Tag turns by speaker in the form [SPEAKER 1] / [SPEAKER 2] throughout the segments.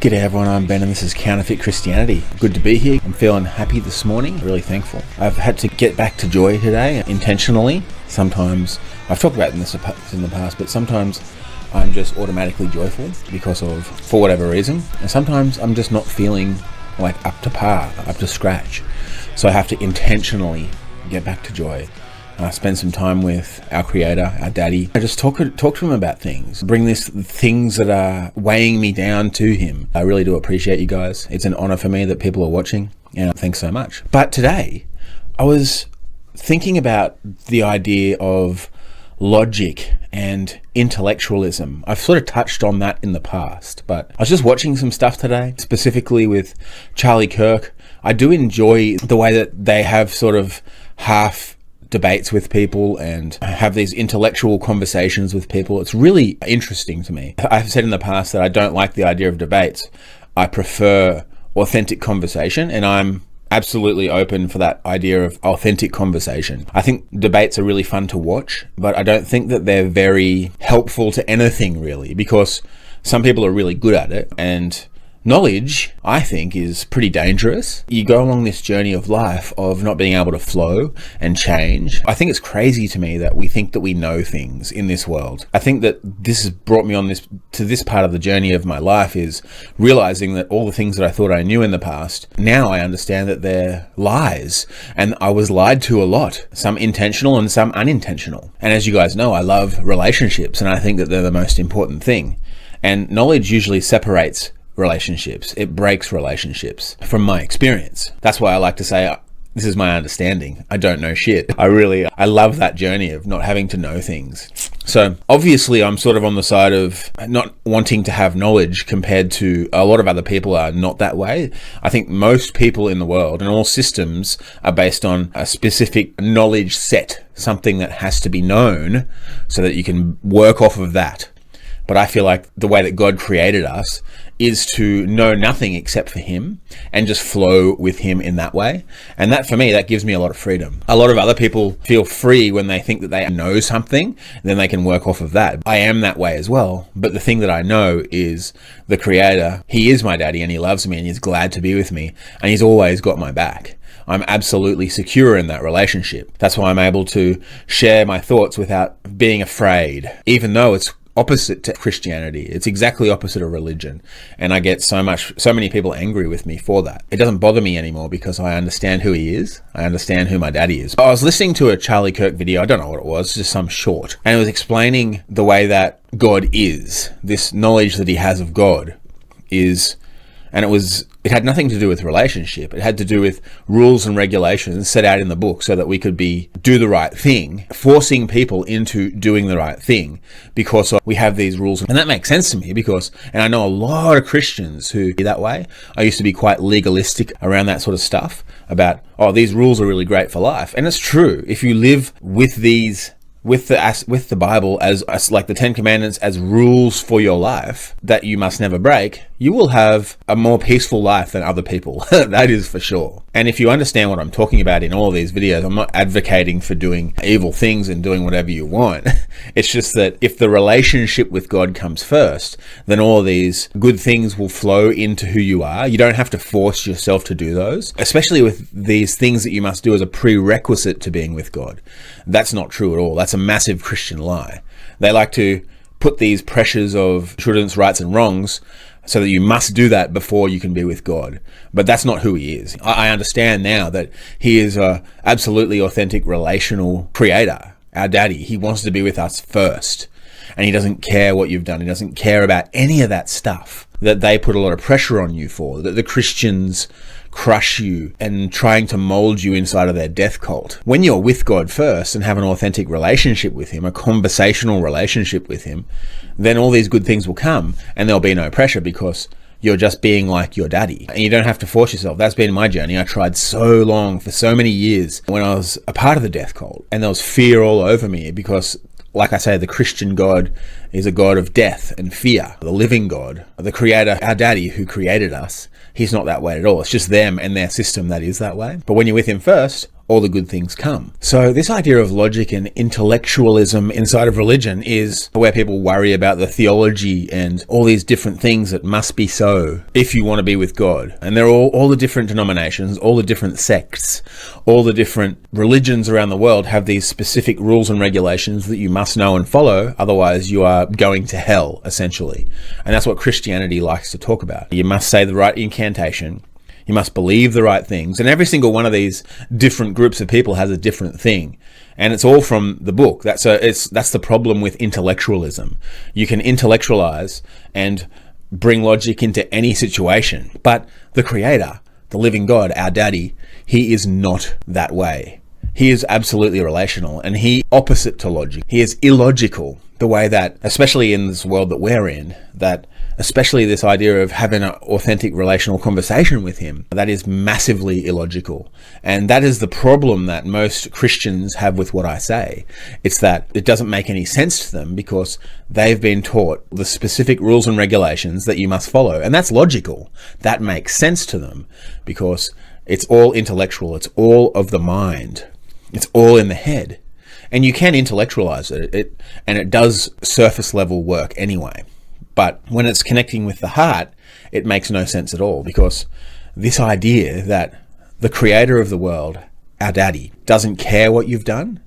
[SPEAKER 1] G'day everyone, I'm Ben and this is Counterfeit Christianity. Good to be here. I'm feeling happy this morning, really thankful. I've had to get back to joy today intentionally. Sometimes, I've talked about this in the past, but sometimes I'm just automatically joyful for whatever reason. And sometimes I'm just not feeling like up to par, up to scratch. So I have to intentionally get back to joy. Spend some time with our Creator, our Daddy. I just talk to Him about things. Bring things that are weighing me down to Him. I really do appreciate you guys. It's an honor for me that people are watching, and thanks so much. But today, I was thinking about the idea of logic and intellectualism. I've sort of touched on that in the past, but I was just watching some stuff today, specifically with Charlie Kirk. I do enjoy the way that they have sort of half debates with people and have these intellectual conversations with people. It's really interesting to me. I've said in the past that I don't like the idea of debates. I prefer authentic conversation, and I'm absolutely open for that idea of authentic conversation. I think debates are really fun to watch, but I don't think that they're very helpful to anything really, because some people are really good at it, and knowledge, I think, is pretty dangerous. You go along this journey of life of not being able to flow and change. I think it's crazy to me that we think that we know things in this world. I think that this has brought me on to this part of the journey of my life, is realizing that all the things that I thought I knew in the past, now I understand that they're lies. And I was lied to a lot, some intentional and some unintentional. And as you guys know, I love relationships, and I think that they're the most important thing. And knowledge usually separates relationships. It breaks relationships from my experience. That's why I like to say, this is my understanding. I don't know shit. I love that journey of not having to know things. So obviously I'm sort of on the side of not wanting to have knowledge, compared to a lot of other people are not that way. I think most people in the world and all systems are based on a specific knowledge set, something that has to be known so that you can work off of that. But I feel like the way that God created us is to know nothing except for Him and just flow with Him in that way. And that, for me, that gives me a lot of freedom. A lot of other people feel free when they think that they know something, then they can work off of that. I am that way as well. But the thing that I know is the Creator, He is my daddy, and He loves me, and He's glad to be with me, and He's always got my back. I'm absolutely secure in that relationship. That's why I'm able to share my thoughts without being afraid, even though it's opposite to Christianity. It's exactly opposite of religion. And I get so many people angry with me for that. It doesn't bother me anymore because I understand who He is. I understand who my daddy is. I was listening to a Charlie Kirk video. I don't know what it was, just some short. And it was explaining the way that God is. This knowledge that He has of God is, and it had nothing to do with relationship. It had to do with rules and regulations set out in the book so that we could do the right thing, forcing people into doing the right thing because we have these rules. And that makes sense to me and I know a lot of Christians who are that way. I used to be quite legalistic around that sort of stuff about, these rules are really great for life. And it's true. If you live with the Bible as like the 10 Commandments as rules for your life that you must never break, you will have a more peaceful life than other people. That is for sure. And if you understand what I'm talking about in all of these videos, I'm not advocating for doing evil things and doing whatever you want. It's just that if the relationship with God comes first, then all of these good things will flow into who you are. You don't have to force yourself to do those, especially with these things that you must do as a prerequisite to being with God. That's not true at all. That's a massive Christian lie. They like to put these pressures of shoulds, rights, and wrongs so that you must do that before you can be with God. But that's not who He is. I understand now that He is a absolutely authentic relational creator, our daddy. He wants to be with us first. And He doesn't care what you've done. He doesn't care about any of that stuff that they put a lot of pressure on you for, that the Christians crush you and trying to mold you inside of their death cult. When you're with God first and have an authentic relationship with Him, a conversational relationship with Him, then all these good things will come and there'll be no pressure because you're just being like your daddy. And you don't have to force yourself. That's been my journey. I tried so long, for so many years, when I was a part of the death cult, and there was fear all over me because, like I say, the Christian God is a God of death and fear. The living God, the Creator, our daddy who created us, He's not that way at all. It's just them and their system that is that way. But when you're with Him first, all the good things come. So this idea of logic and intellectualism inside of religion is where people worry about the theology and all these different things that must be so if you want to be with God. And they're all the different denominations, all the different sects, all the different religions around the world have these specific rules and regulations that you must know and follow, otherwise you are going to hell, essentially. And that's what Christianity likes to talk about. You must say the right incantation, you must believe the right things, and every single one of these different groups of people has a different thing, and it's all from the book. That's the problem with intellectualism. You can intellectualize and bring logic into any situation, but the Creator, the living God, our Daddy, he is not that way. He is absolutely relational, and he opposite to logic. He is illogical, the way that, especially in this world that we're in, that especially this idea of having an authentic relational conversation with him, that is massively illogical. And that is the problem that most Christians have with what I say. It's that it doesn't make any sense to them because they've been taught the specific rules and regulations that you must follow. And that's logical. That makes sense to them because it's all intellectual. It's all of the mind. It's all in the head. And you can intellectualize it, and it does surface level work anyway. But when it's connecting with the heart, it makes no sense at all, because this idea that the Creator of the world, our Daddy, doesn't care what you've done,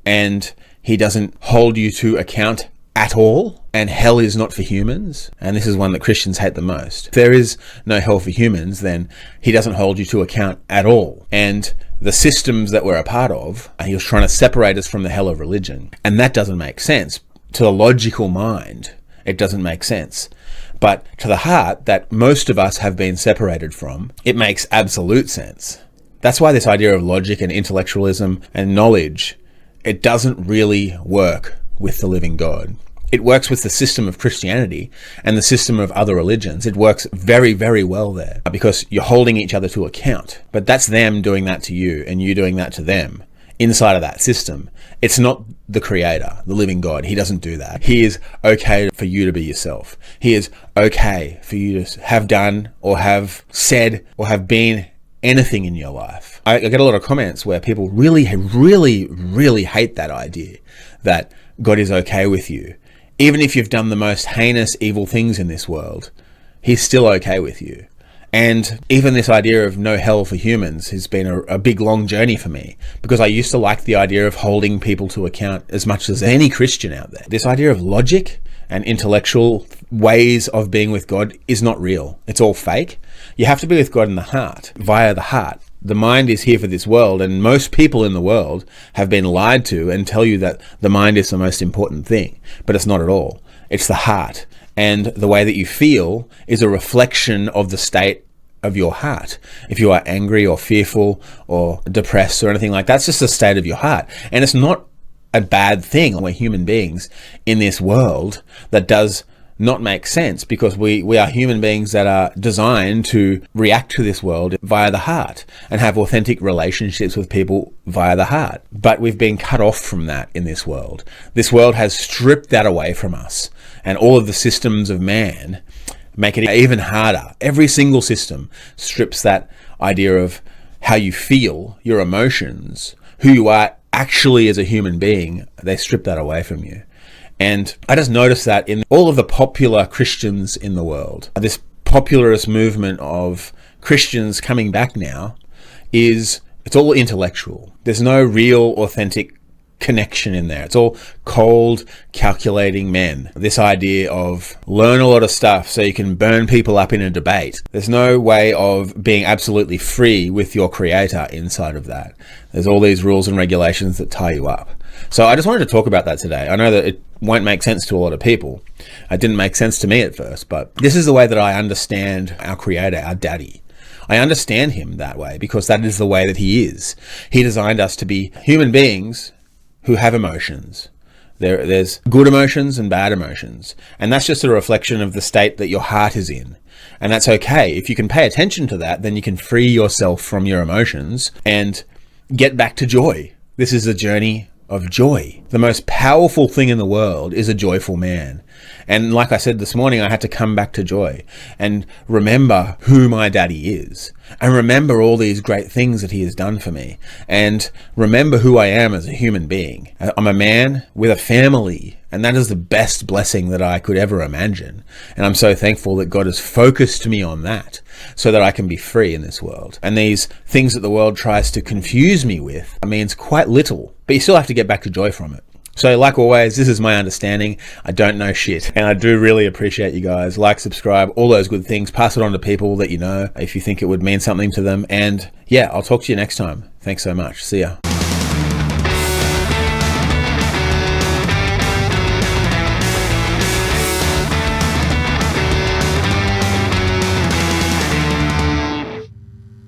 [SPEAKER 1] and he doesn't hold you to account at all, and hell is not for humans, and this is one that Christians hate the most. If there is no hell for humans, then he doesn't hold you to account at all. And the systems that we're a part of, he was trying to separate us from the hell of religion, and that doesn't make sense. To the logical mind, it doesn't make sense. But to the heart that most of us have been separated from, it makes absolute sense. That's why this idea of logic and intellectualism and knowledge, it doesn't really work with the living God. It works with the system of Christianity and the system of other religions. It works very, very well there because you're holding each other to account. But that's them doing that to you and you doing that to them inside of that system. It's not the Creator, the living God. He doesn't do that. He is okay for you to be yourself. He is okay for you to have done or have said or have been anything in your life. I get a lot of comments where people really, really, really hate that idea that God is okay with you. Even if you've done the most heinous evil things in this world, he's still okay with you. And even this idea of no hell for humans has been a big, long journey for me, because I used to like the idea of holding people to account as much as any Christian out there. This idea of logic and intellectual ways of being with God is not real. It's all fake. You have to be with God in the heart, via the heart. The mind is here for this world, and most people in the world have been lied to and tell you that the mind is the most important thing, but it's not at all. It's the heart, and the way that you feel is a reflection of the state of your heart. If you are angry or fearful or depressed or anything like that, it's just the state of your heart, and it's not a bad thing. We're human beings in this world that does not make sense, because we are human beings that are designed to react to this world via the heart and have authentic relationships with people via the heart. But we've been cut off from that in this world. This world has stripped that away from us, and all of the systems of man make it even harder. Every single system strips that idea of how you feel, your emotions, who you are actually as a human being. They strip that away from you. And I just noticed that in all of the popular Christians in the world, this popularist movement of Christians coming back now it's all intellectual. There's no real authentic connection in there. It's all cold, calculating men. This idea of learn a lot of stuff so you can burn people up in a debate. There's no way of being absolutely free with your Creator inside of that. There's all these rules and regulations that tie you up. So I just wanted to talk about that today. I know that it won't make sense to a lot of people. It didn't make sense to me at first, but this is the way that I understand our Creator, our Daddy. I understand him that way because that is the way that he is. He designed us to be human beings who have emotions. There's good emotions and bad emotions. And that's just a reflection of the state that your heart is in. And that's okay. If you can pay attention to that, then you can free yourself from your emotions and get back to joy. This is a journey of joy. The most powerful thing in the world is a joyful man. And like I said this morning, I had to come back to joy and remember who my daddy is, and remember all these great things that he has done for me, and remember who I am as a human being. I'm a man with a family, and that is the best blessing that I could ever imagine. And I'm so thankful that God has focused me on that so that I can be free in this world. And these things that the world tries to confuse me with means quite little, but you still have to get back to joy from it. So like always, this is my understanding. I don't know shit. And I do really appreciate you guys. Like, subscribe, all those good things. Pass it on to people that you know if you think it would mean something to them. And yeah, I'll talk to you next time. Thanks so much. See ya.